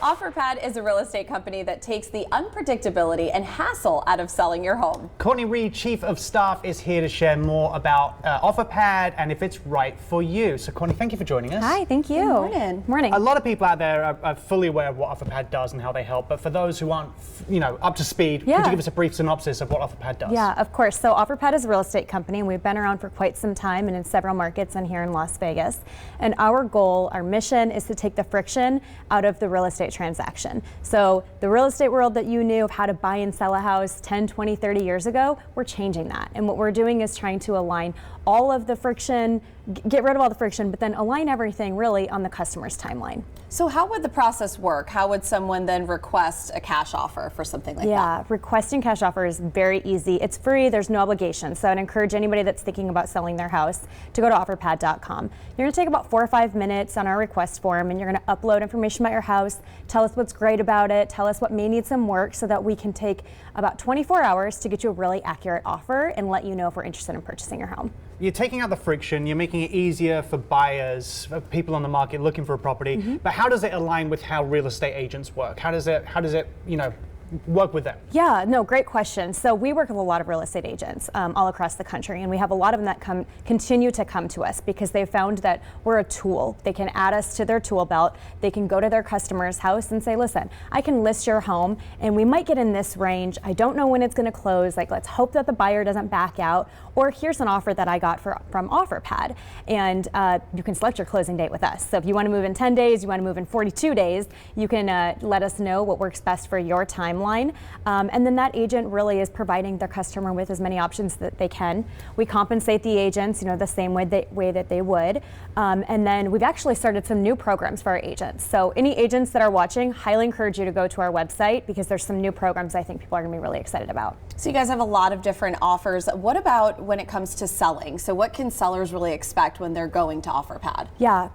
Offerpad is a real estate company that takes the unpredictability and hassle out of selling your home. Courtney Reed, Chief of Staff, is here to share more about Offerpad and if it's right for you. So Courtney, thank you for joining us. Hi, thank you. Good morning. Morning. A lot of people out there are fully aware of what Offerpad does and how they help, but for those who aren't, up to speed, could you give us a brief synopsis of what Offerpad does? Yeah, of course. So Offerpad is a real estate company, and we've been around for quite some time and in several markets and here in Las Vegas. And our goal, our mission, is to take the friction out of the real estate transaction. So the real estate world that you knew of how to buy and sell a house 10, 20, 30 years ago, we're changing that. And what we're doing is trying to align all of the friction, get rid of all the friction, but then align everything really on the customer's timeline. So how would the process work? How would someone then request a cash offer for something like that? Yeah, requesting cash offer is very easy. It's free, there's no obligation. So I'd encourage anybody that's thinking about selling their house to go to offerpad.com. You're gonna take about 4 or 5 minutes on our request form, and you're gonna upload information about your house, tell us what's great about it, tell us what may need some work, so that we can take about 24 hours to get you a really accurate offer and let you know if we're interested in purchasing your home. You're taking out the friction, you're making it easier for buyers, for people on the market looking for a property, but how does it align with how real estate agents work? How does it work with them? Yeah, no, great question. So we work with a lot of real estate agents all across the country, and we have a lot of them that continue to come to us because they found that we're a tool. They can add us to their tool belt. They can go to their customer's house and say, listen, I can list your home and we might get in this range. I don't know when it's going to close. Like, let's hope that the buyer doesn't back out. Or here's an offer that I got from Offerpad, and you can select your closing date with us. So if you want to move in 10 days, you want to move in 42 days, you can let us know what works best for your timeline. And then that agent really is providing their customer with as many options that they can. We compensate the agents, the same way that they would. And then we've actually started some new programs for our agents. So any agents that are watching, highly encourage you to go to our website because there's some new programs I think people are going to be really excited about. So you guys have a lot of different offers. What about when it comes to selling? So what can sellers really expect when they're going to Offerpad? Yeah.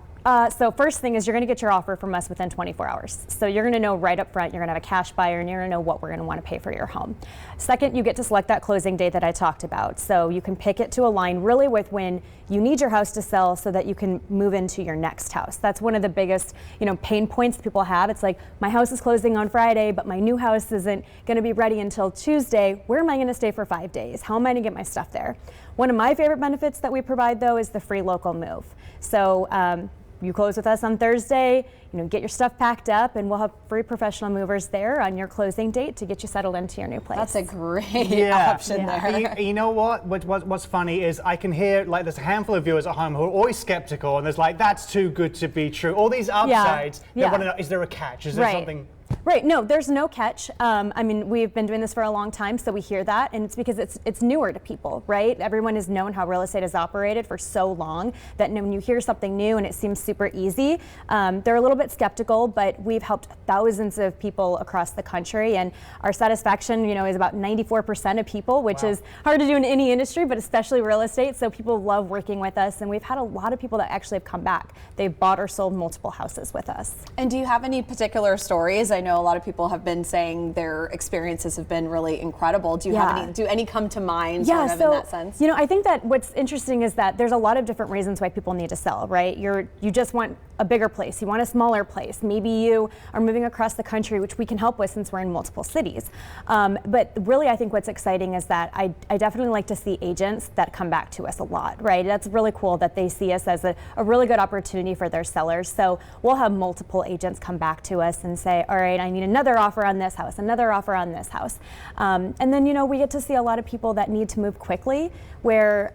So first thing is you're going to get your offer from us within 24 hours. So you're going to know right up front, you're going to have a cash buyer, and you're going to know what we're going to want to pay for your home. Second, you get to select that closing date that I talked about. So you can pick it to align really with when you need your house to sell so that you can move into your next house. That's one of the biggest, pain points people have. It's like, my house is closing on Friday, but my new house isn't going to be ready until Tuesday. Where am I going to stay for 5 days? How am I going to get my stuff there? One of my favorite benefits that we provide, though, is the free local move. So you close with us on Thursday, get your stuff packed up, and we'll have free professional movers there on your closing date to get you settled into your new place. That's a great option there. You know what? What's funny is I can hear, there's a handful of viewers at home who are always skeptical, and there's that's too good to be true. All these upsides, they want to know, is there a catch? Is there something? Right, no, there's no catch. We've been doing this for a long time, so we hear that, and it's because it's newer to people, right? Everyone has known how real estate is operated for so long that when you hear something new and it seems super easy, they're a little bit skeptical, but we've helped thousands of people across the country, and our satisfaction, is about 94% of people, which is hard to do in any industry, but especially real estate, so people love working with us, and we've had a lot of people that actually have come back. They've bought or sold multiple houses with us. And do you have any particular stories? I know a lot of people have been saying their experiences have been really incredible. Do you have any? Do any come to mind? Sort of in that sense? I think that what's interesting is that there's a lot of different reasons why people need to sell. Right? You just want a bigger place. You want a smaller place. Maybe you are moving across the country, which we can help with since we're in multiple cities. But really, I think what's exciting is that I definitely like to see agents that come back to us a lot. Right? That's really cool that they see us as a really good opportunity for their sellers. So we'll have multiple agents come back to us and say, all right, I need another offer on this house, another offer on this house. And then, we get to see a lot of people that need to move quickly where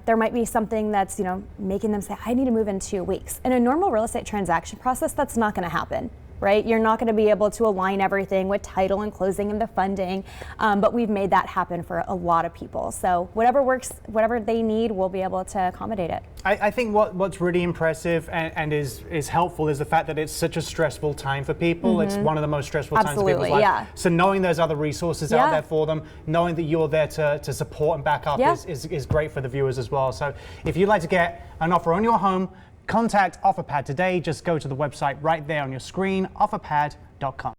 there might be something that's, making them say, I need to move in 2 weeks. In a normal real estate transaction process, that's not going to happen. Right? You're not going to be able to align everything with title and closing and the funding, but we've made that happen for a lot of people. So whatever works, whatever they need, we'll be able to accommodate it. I think what's really impressive and is helpful is the fact that it's such a stressful time for people. It's one of the most stressful times of people's life. So knowing there's other resources out there for them, knowing that you're there to support and back up is great for the viewers as well. So if you'd like to get an offer on your home, contact Offerpad today. Just go to the website right there on your screen, offerpad.com.